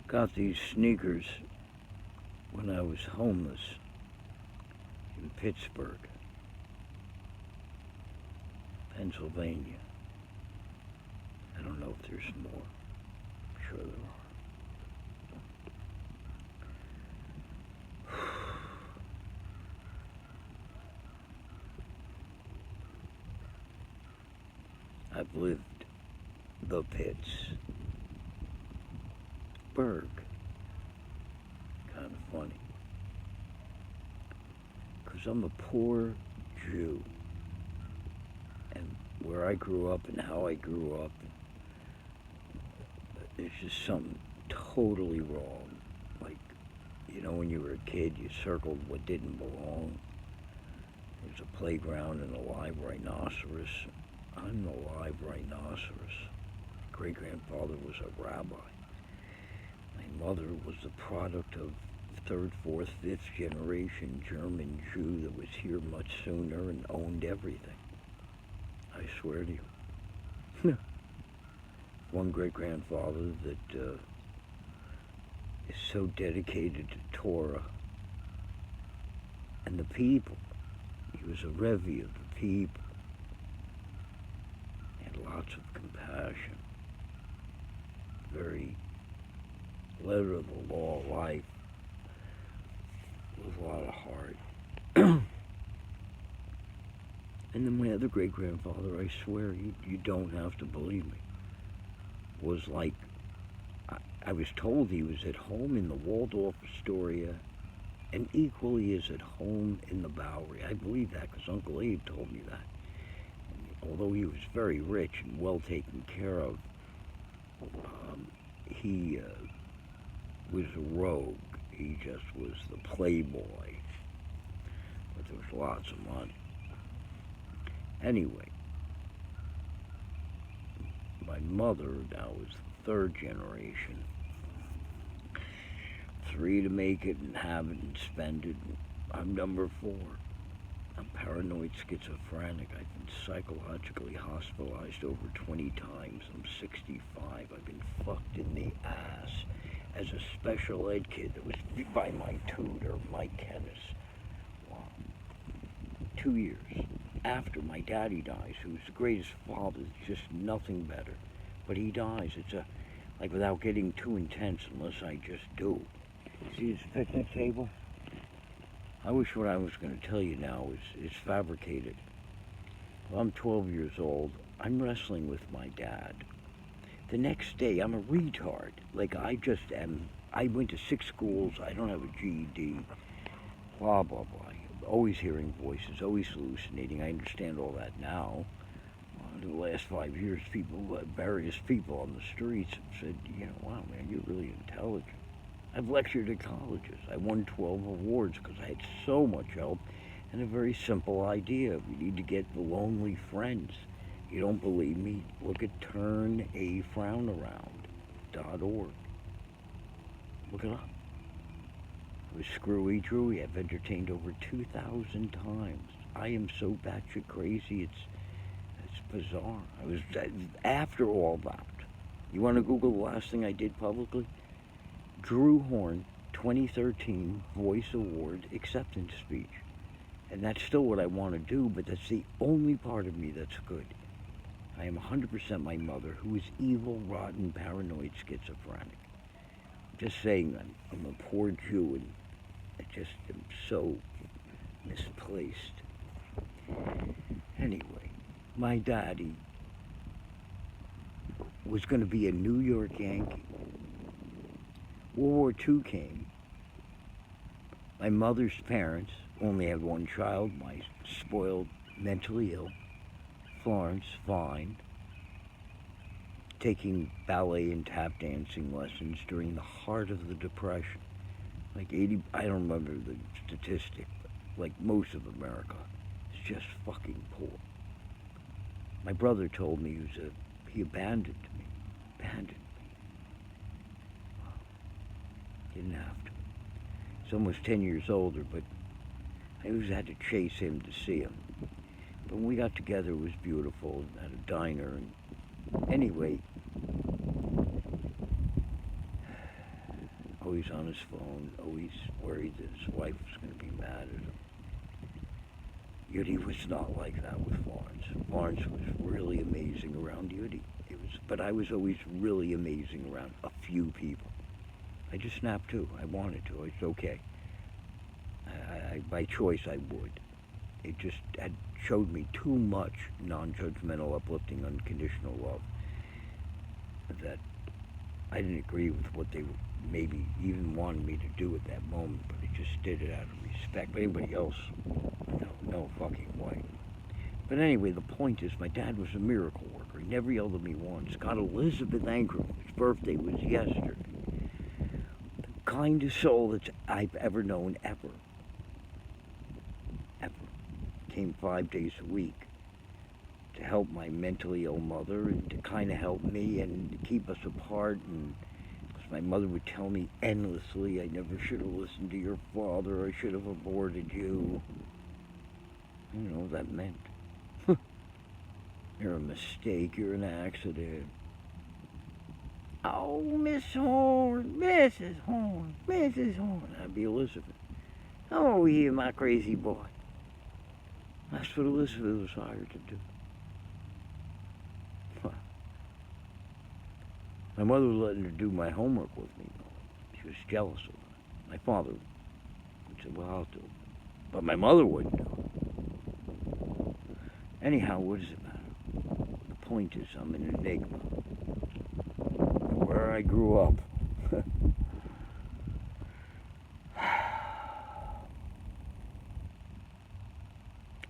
Got these sneakers when I was homeless in Pittsburgh, Pennsylvania. I don't know if there's more. I'm sure there are. I've lived the Pittsburgh. Kind of funny. Because I'm a poor Jew. And where I grew up and how I grew up, it's just something totally wrong. Like, you know, when you were a kid, you circled what didn't belong. There's a playground and a live rhinoceros. I'm the live rhinoceros. Great-grandfather was a rabbi. My mother was the product of third, fourth, fifth generation German Jew that was here much sooner and owned everything. I swear to you. One great-grandfather that is so dedicated to Torah and the people. He was a Rebbe of the people. He had lots of compassion. Very letter of the law of life with a lot of heart. And then my other great-grandfather, I swear, you don't have to believe me, was like, I was told he was at home in the Waldorf Astoria and equally as at home in the Bowery. I believe that because Uncle Abe told me that. And although he was very rich and well taken care of, he was a rogue. He just was the playboy. But there was lots of money. Anyway, my mother now was the third generation. 3 to make it and have it and spend it. I'm number 4. I'm paranoid schizophrenic. I've been psychologically hospitalized over 20 times. I'm 65. I've been fucked in the ass as a special ed kid that was by my tutor, Mike Kennis. Wow. 2 years after my daddy dies, who's the greatest father, just nothing better. But he dies. It's like without getting too intense unless I just do. See this picnic table? I wish what I was going to tell you now is fabricated. Well, I'm 12 years old. I'm wrestling with my dad. The next day, I'm a retard. Like, I just am. I went to 6 schools. I don't have a GED. Blah, blah, blah. Always hearing voices, always hallucinating. I understand all that now. In the last 5 years, various people on the streets have said, you know, wow, man, you're really intelligent. I've lectured at colleges. I won 12 awards because I had so much help and a very simple idea. We need to get the lonely friends. You don't believe me? Look at turnafrownaround.org. Look it up. With Screwy Drewy, I've entertained over 2,000 times. I am so batshit crazy, it's bizarre. I was, after all that, you want to Google the last thing I did publicly? Drew Horn, 2013 Voice Award acceptance speech. And that's still what I want to do, but that's the only part of me that's good. I am 100% my mother, who is evil, rotten, paranoid, schizophrenic. Just saying I'm a poor Jew and I just am so misplaced. Anyway, my daddy was going to be a New York Yankee. World War II came. My mother's parents only had one child, my spoiled, mentally ill, Florence, fine, taking ballet and tap dancing lessons during the heart of the Depression. Like 80, I don't remember the statistic, but like most of America, is just fucking poor. My brother told me he abandoned me. Didn't have to. He's almost 10 years older, but I always had to chase him to see him. But when we got together, it was beautiful at a diner. And anyway, always on his phone, always worried that his wife was going to be mad at him. Yudi was not like that with Florence. Florence was really amazing around Yudi. But I was always really amazing around a few people. I just snapped too. I wanted to. It's okay. By choice, I would. It just had showed me too much non-judgmental, uplifting, unconditional love that I didn't agree with what they maybe even wanted me to do at that moment, but I just did it out of respect. But anybody else, no fucking way. But anyway, the point is, my dad was a miracle worker. He never yelled at me once. Got Elizabeth Ankrum, whose birthday was yesterday. The kindest soul that I've ever known, ever. Ever. Came 5 days a week to help my mentally ill mother and to kind of help me and to keep us apart. And because my mother would tell me endlessly, I never should have listened to your father. I should have aborted you. You know what that meant. You're a mistake. You're an accident. Oh, Miss Horn, Mrs. Horn, Mrs. Horn. That'd be Elizabeth. Oh, you, my crazy boy. That's what Elizabeth was hired to do. My mother was letting her do my homework with me. She was jealous of it. My father would say, well, I'll do it. But my mother wouldn't do it. Anyhow, what does it matter? The point is, I'm an enigma. Where I grew up.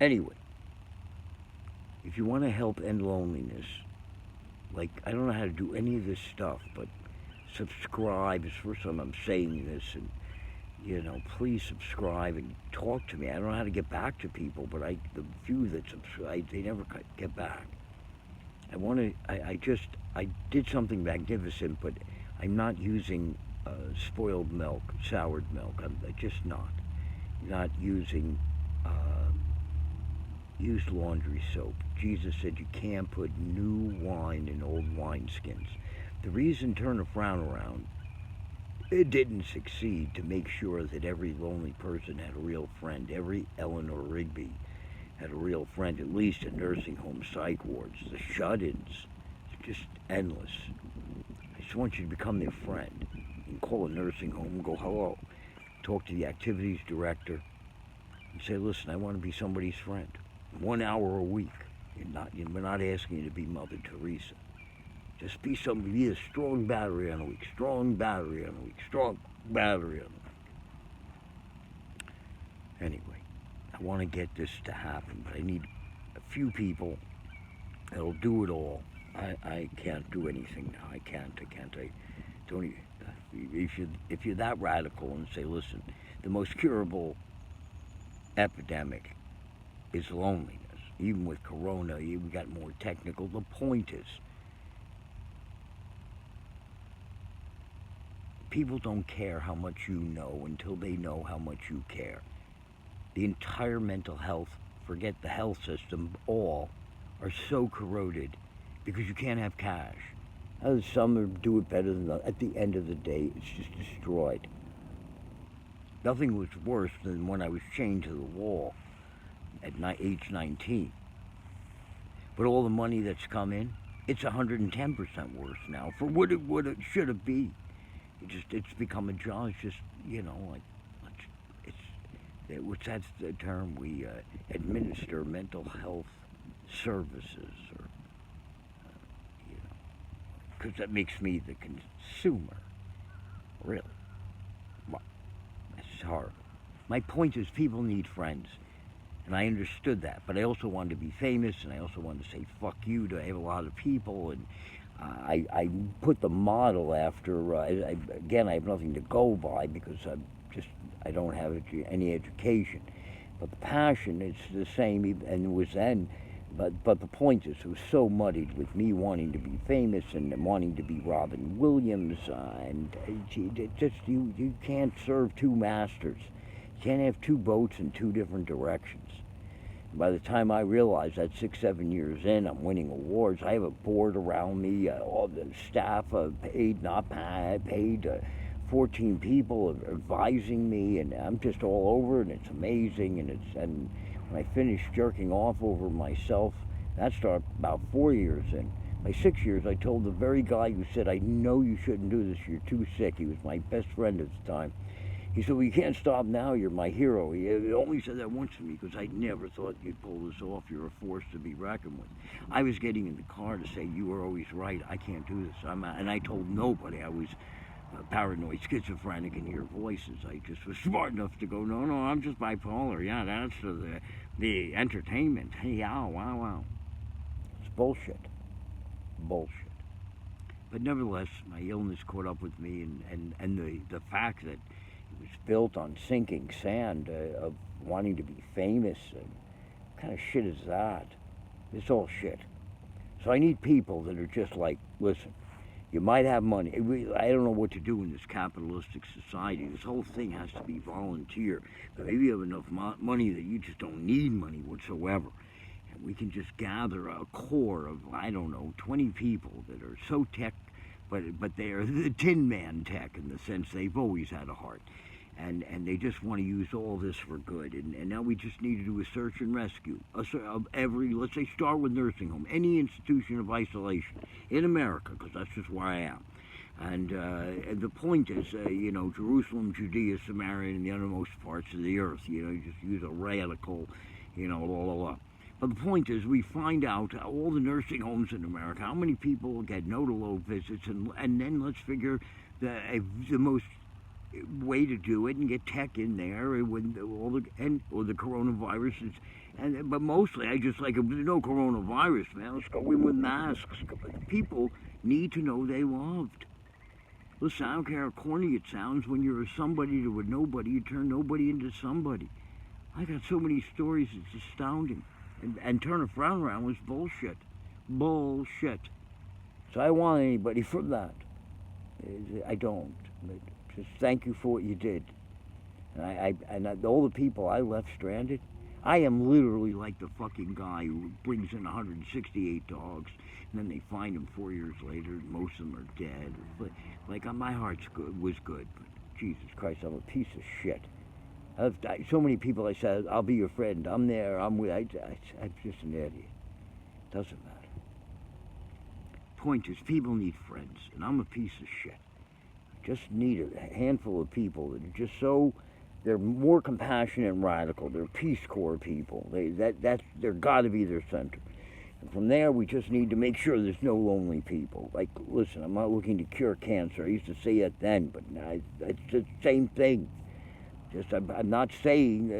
Anyway, if you want to help end loneliness, like, I don't know how to do any of this stuff, but subscribe. It's the first time I'm saying this, and, you know, please subscribe and talk to me. I don't know how to get back to people, but the few that subscribe, they never get back. I did something magnificent, but I'm not using spoiled milk, soured milk. I'm just not using used laundry soap. Jesus said you can't put new wine in old wineskins. The reason Turn a Frown Around, it didn't succeed to make sure that every lonely person had a real friend. Every Eleanor Rigby had a real friend, at least in nursing home psych wards. The shut-ins, it's just endless. I just want you to become their friend. You can call a nursing home and go, hello. Talk to the activities director and say, listen, I want to be somebody's friend. 1 hour a week. We're not asking you to be Mother Theresa. Just be somebody, be a strong battery on a week, strong battery on a week, strong battery on a week. Anyway, I want to get this to happen, but I need a few people that'll do it all. I can't do anything now. I don't even, if you're that radical and say, listen, the most curable epidemic is loneliness. Even with Corona, we got more technical. The point is, people don't care how much you know until they know how much you care. The entire mental health, forget the health system, all are so corroded because you can't have cash. Some do it better than others. At the end of the day, it's just destroyed. Nothing was worse than when I was chained to the wall at age 19. But all the money that's come in, it's 110% worse now for what it should have been. It's become a job. It's just, you know, like, that's the term, we administer mental health services, or, you know, because that makes me the consumer, really. Well, that's horrible. My point is, people need friends, and I understood that, but I also wanted to be famous, and I also wanted to say fuck you to a lot of people, and I put the model after, again, I have nothing to go by because I don't have any education. But the passion is the same, and it was then, but the point is, it was so muddied with me wanting to be famous and wanting to be Robin Williams, and it just, you can't serve two masters. You can't have two boats in two different directions. By the time I realized that 6-7 years in, I'm winning awards. I have a board around me, all the staff paid, not paid, 14 people advising me, and I'm just all over it, and it's amazing, and when I finish jerking off over myself, that started about 4 years in. By 6 years, I told the very guy who said, I know you shouldn't do this, you're too sick. He was my best friend at the time. He said, well, you can't stop now, you're my hero. He only said that once to me because I never thought you'd pull this off. You're a force to be reckoned with. I was getting in the car to say, you were always right, I can't do this. And I told nobody I was paranoid, schizophrenic, and hear voices. I just was smart enough to go, no, I'm just bipolar. Yeah, that's the entertainment. Hey, wow. It's bullshit. But nevertheless, my illness caught up with me, and the fact that it was built on sinking sand, of wanting to be famous, and what kind of shit is that? It's all shit. So I need people that are just like, listen, you might have money. I don't know what to do in this capitalistic society. This whole thing has to be volunteer. But maybe you have enough money that you just don't need money whatsoever. And we can just gather a core of, 20 people that are so tech, but they are the Tin Man tech in the sense they've always had a heart. And they just want to use all this for good. And now we just need to do a search and rescue of every, let's say, start with nursing home, any institution of isolation in America, because that's just where I am. And the point is, Jerusalem, Judea, Samaria, and the uttermost parts of the earth. You just use a radical, blah, blah, blah. But the point is, we find out all the nursing homes in America, how many people get no-to-low visits, and then let's figure the most way to do it and get tech in there with or the coronaviruses, but mostly I just like, if there's no coronavirus, man, let's go in with masks. People need to know they loved. Listen, I don't care how corny it sounds. When you're a somebody to a nobody, you turn nobody into somebody. I got so many stories, it's astounding. And turn a frown around was bullshit. So I don't want anybody from that. I don't. But just thank you for what you did. And all the people I left stranded, I am literally like the fucking guy who brings in 168 dogs, and then they find them 4 years later, and most of them are dead. Like, my heart was good, but Jesus Christ, I'm a piece of shit. So many people I said, I'll be your friend, I'm there, I'm just an idiot. Doesn't matter. Point is, people need friends, and I'm a piece of shit. Just need a handful of people that are just so, they're more compassionate and radical. They're Peace Corps people. They're got to be their center. And from there, we just need to make sure there's no lonely people. Like, listen, I'm not looking to cure cancer. I used to say it then, but now it's the same thing. Just, I'm not saying,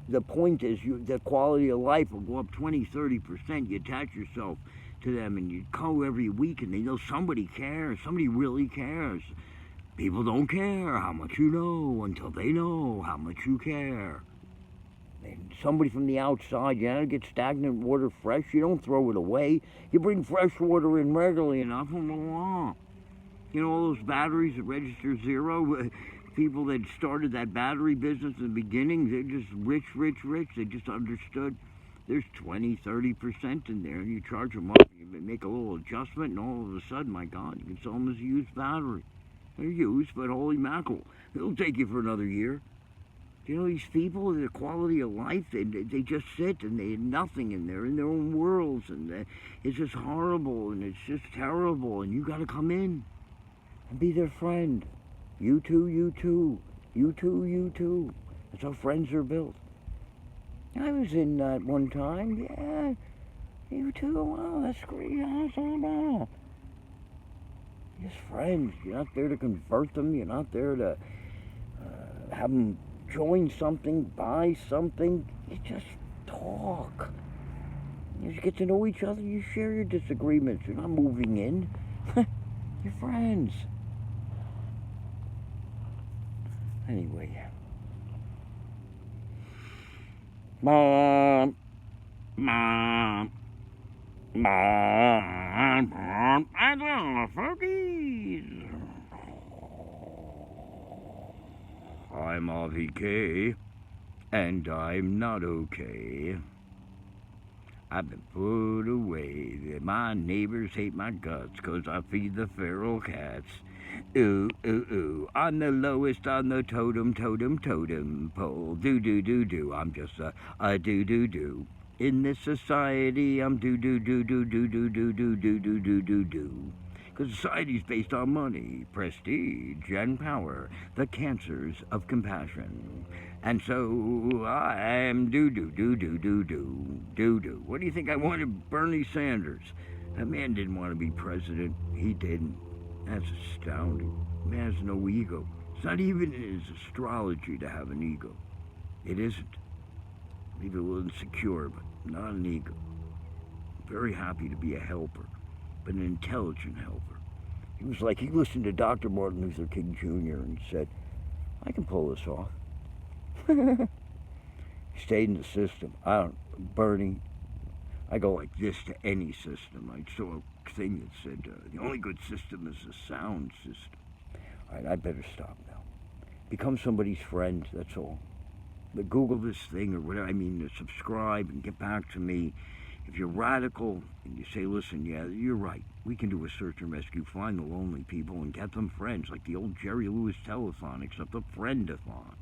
the point is, the quality of life will go up 20-30%. You attach yourself to them, and you call every week, and they know somebody cares. Somebody really cares. People don't care how much you know until they know how much you care. And somebody from the outside, get stagnant water fresh. You don't throw it away. You bring fresh water in regularly enough, and all those batteries that register zero. People that started that battery business in the beginning, they're just rich. They just understood there's 20-30% in there, and you charge them up, you make a little adjustment, and all of a sudden, my God, you can sell them as a used battery. They're used, but holy mackerel, it'll take you for another year. These people, their quality of life, they just sit and they have nothing, and they're in their own worlds, and it's just horrible, and it's just terrible, and you got to come in and be their friend. You too. That's how friends are built. I was in that one time. Yeah, you too. Wow, that's great. Just friends. You're not there to convert them. You're not there to have them join something, buy something. You just talk. You just get to know each other. You share your disagreements. You're not moving in. You're friends. Anyway. Mom, I love Fergies. I'm RVK, and I'm not okay. I've been put away. My neighbors hate my guts 'cause I feed the feral cats. Ooh, ooh, ooh. I'm the lowest on the totem pole. Do, do, do, do. I'm just a do, do, do. In this society, I'm do, do, do, do, do, do, do, do, do, do, do, do, do. Because society's based on money, prestige, and power, the cancers of compassion. And so I'm do, do, do, do, do, do, do, do. What do you think I wanted Bernie Sanders? That man didn't want to be president. He didn't. That's astounding. Man has no ego. It's not even in his astrology to have an ego. It isn't. Maybe a little insecure, but not an ego. Very happy to be a helper, but an intelligent helper. He was like, he listened to Dr. Martin Luther King Jr. and said, I can pull this off. He stayed in the system. Bernie, I go like this to any system. I saw a thing that said, the only good system is a sound system. All right, I better stop now. Become somebody's friend, that's all. But Google this thing or whatever. Subscribe and get back to me. If you're radical and you say, listen, yeah, you're right. We can do a search and rescue, find the lonely people and get them friends, like the old Jerry Lewis telethon, except a friendathon.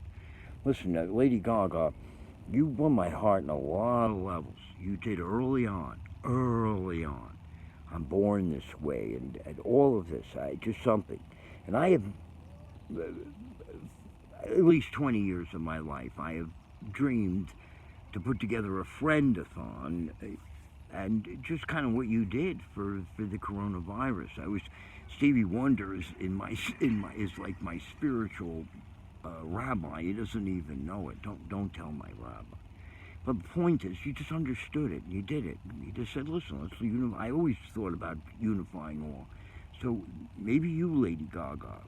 Listen, Lady Gaga, you won my heart in a lot of levels. You did early on. I'm born this way, and all of this, just something. And I have, at least 20 years of my life, I have dreamed to put together a friendathon, and just kind of what you did for the coronavirus. Stevie Wonder is like my spiritual rabbi. He doesn't even know it. Don't tell my rabbi. But the point is, you just understood it, and you did it. You just said, listen, let's unify. I always thought about unifying all. So maybe you, Lady Gaga,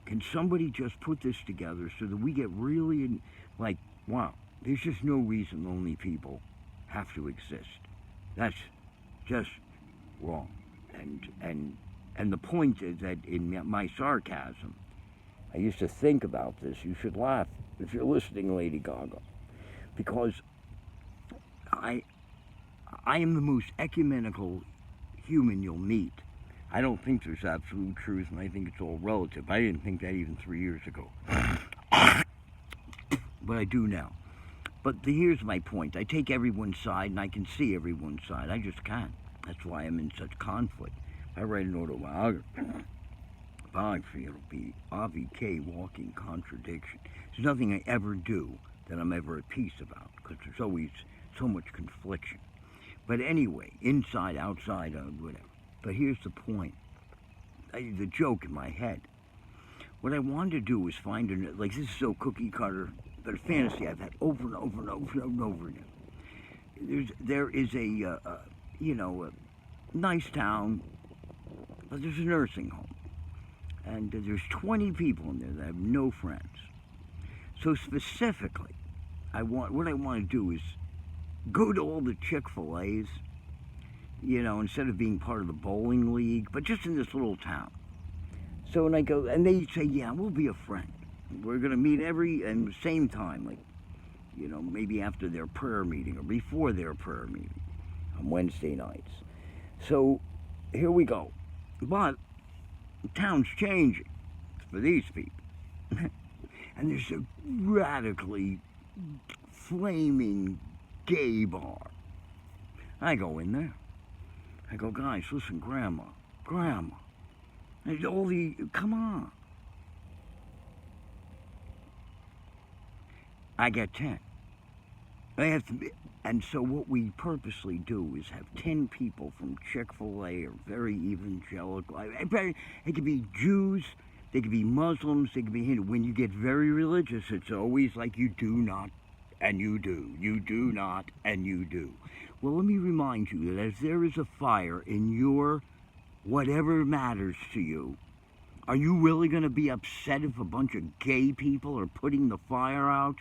can somebody just put this together so that we get really, like, wow, there's just no reason lonely people have to exist. That's just wrong. And the point is that in my sarcasm, I used to think about this. You should laugh if you're listening, Lady Gaga, because I am the most ecumenical human you'll meet. I don't think there's absolute truth, and I think it's all relative. I didn't think that even 3 years ago. But I do now. But here's my point. I take everyone's side, and I can see everyone's side. I just can't. That's why I'm in such conflict. If I write an autobiography, it'll be Avi K. walking contradiction. There's nothing I ever do that I'm ever at peace about, because there's always so much confliction. But anyway, inside, outside, whatever. But here's the point. The joke in my head. What I wanted to do was find this is so cookie cutter, but a fantasy I've had over and over and over and over again. There is a nice town, but there's a nursing home. And there's 20 people in there that have no friends. So specifically, what I want to do is go to all the Chick-fil-A's, instead of being part of the bowling league, but just in this little town. So when I go, and they say, yeah, we'll be a friend. We're going to meet and the same time, maybe after their prayer meeting or before their prayer meeting on Wednesday nights. So here we go. But the town's changing for these people. And there's a radically flaming gay bar. I go in there. I go, guys, listen, Grandma. Come on. I get 10. They have to be, and so what we purposely do is have 10 people from Chick-fil-A or very evangelical. It could be Jews, they could be Muslims, they could be Hindu. When you get very religious, it's always like you do not and you do. You do not and you do. Well, let me remind you that as there is a fire in your whatever matters to you, are you really going to be upset if a bunch of gay people are putting the fire out?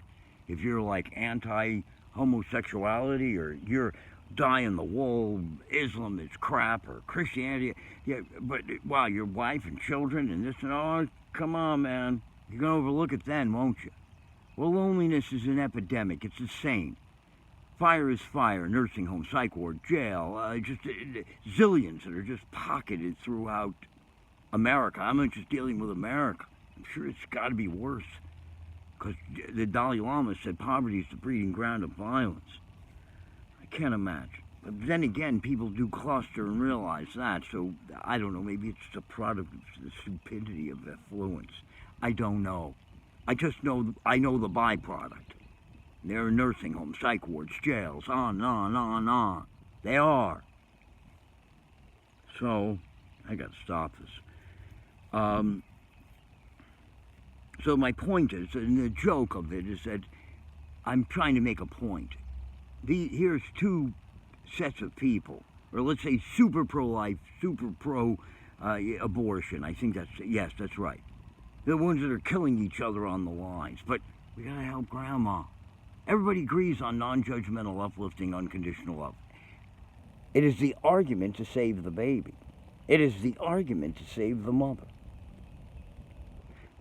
If you're like anti-homosexuality, or you're dying the wool, Islam is crap, or Christianity, yeah, but wow, your wife and children and this and all, come on, man. You're going to overlook it then, won't you? Well, loneliness is an epidemic. It's the same. Fire is fire, nursing home, psych ward, jail, just zillions that are just pocketed throughout America. I'm not just dealing with America. I'm sure it's got to be worse. Because the Dalai Lama said poverty is the breeding ground of violence. I can't imagine. But then again, people do cluster and realize that. So, I don't know, maybe it's the product of the stupidity of affluence. I don't know. I just know, I know the byproduct. They're nursing homes, psych wards, jails, on and on and on and on. They are. So, I got to stop this. So my point is, and the joke of it is that I'm trying to make a point. Here's two sets of people, or let's say super pro-life, super pro-abortion. I think yes, that's right. The ones that are killing each other on the lines. But we gotta help Grandma. Everybody agrees on non-judgmental, uplifting, unconditional love. It is the argument to save the baby. It is the argument to save the mother.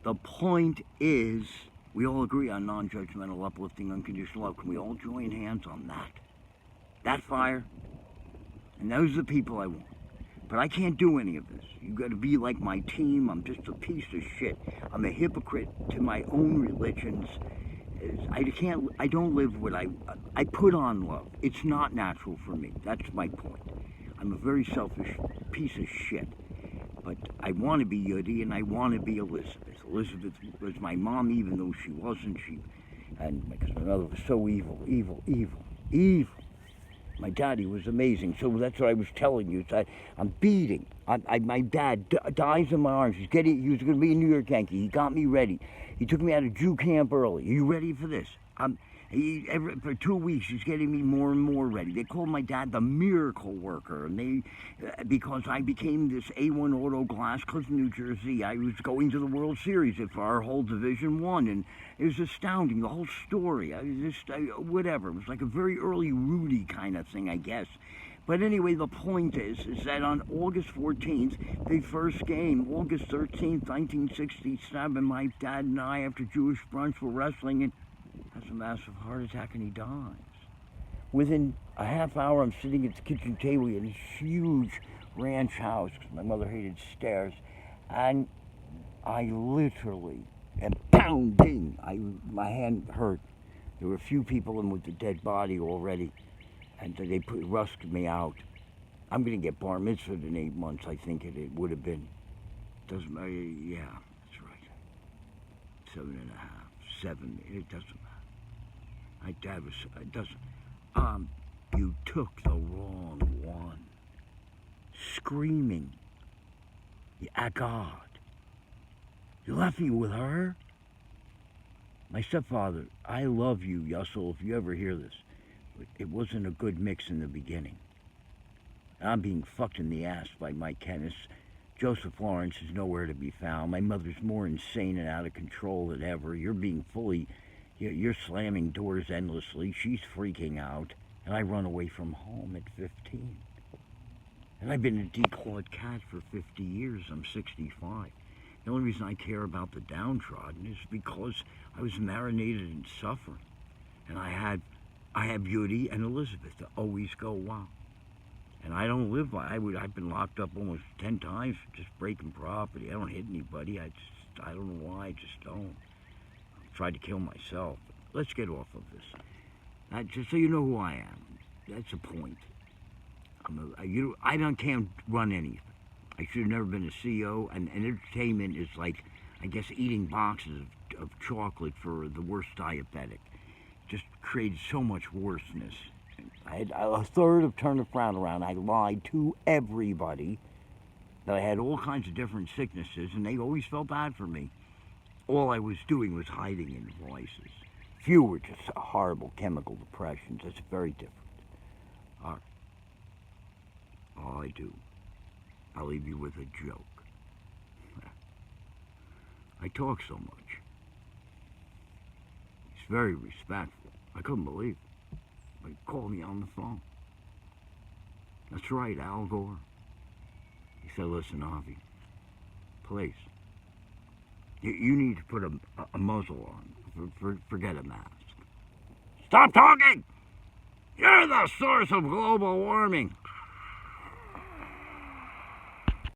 The point is, we all agree on non-judgmental, uplifting, unconditional love. Can we all join hands on that? That fire? And those are the people I want. But I can't do any of this. You got to be like my team. I'm just a piece of shit. I'm a hypocrite to my own religions. I don't live what I put on love. It's not natural for me. That's my point. I'm a very selfish piece of shit. But I want to be Yudi and I want to be Elizabeth. Elizabeth was my mom, even though she wasn't. Because my mother was so evil. My daddy was amazing. So that's what I was telling you. I'm beating. My dad dies in my arms. He was going to be a New York Yankee. He got me ready. He took me out of Jew camp early. Are you ready for this? For 2 weeks, he's getting me more and more ready. They called my dad the miracle worker, and because I became this A1 auto glass, because in New Jersey, I was going to the World Series for our whole Division One, and it was astounding, the whole story. Whatever. It was like a very early Rudy kind of thing, I guess. But anyway, the point is that on August 14th, the first game, August 13th, 1967, my dad and I, after Jewish brunch, were wrestling, and has a massive heart attack and he dies. Within a half hour, I'm sitting at the kitchen table in this huge ranch house, because my mother hated stairs, and I literally am pounding. My hand hurt. There were a few people in with the dead body already, and they rushed me out. I'm going to get bar mitzvahed in 8 months, I think it would have been. Doesn't matter, yeah, that's right. 7.5, 7, it doesn't matter. My dad was, it doesn't, you took the wrong one. Screaming at God. You left me with her? My stepfather, I love you, Russell, if you ever hear this. It wasn't a good mix in the beginning. I'm being fucked in the ass by Mike Kennis. Joseph Lawrence is nowhere to be found. My mother's more insane and out of control than ever. You're slamming doors endlessly. She's freaking out. And I run away from home at 15. And I've been a declawed cat for 50 years. I'm 65. The only reason I care about the downtrodden is because I was marinated in suffering. And I had Beauty and Elizabeth to always go wow. And I don't live by, I've been locked up almost 10 times for just breaking property. I don't hit anybody. I don't know why, I just don't. I tried to kill myself. Let's get off of this. Just so you know who I am. That's the point. I can't run anything. I should have never been a CEO, and entertainment is like, I guess, eating boxes of chocolate for the worst diabetic. Just created so much worseness. I had a third of Turn the Frown Around. I lied to everybody that I had all kinds of different sicknesses, and they always felt bad for me. All I was doing was hiding in voices. Few were just horrible chemical depressions. That's very different. All I do, I'll leave you with a joke. I talk so much. He's very respectful. I couldn't believe it. But he called me on the phone. That's right, Al Gore. He said, listen, Avi, please, you need to put a muzzle on. Forget a mask. Stop talking! You're the source of global warming.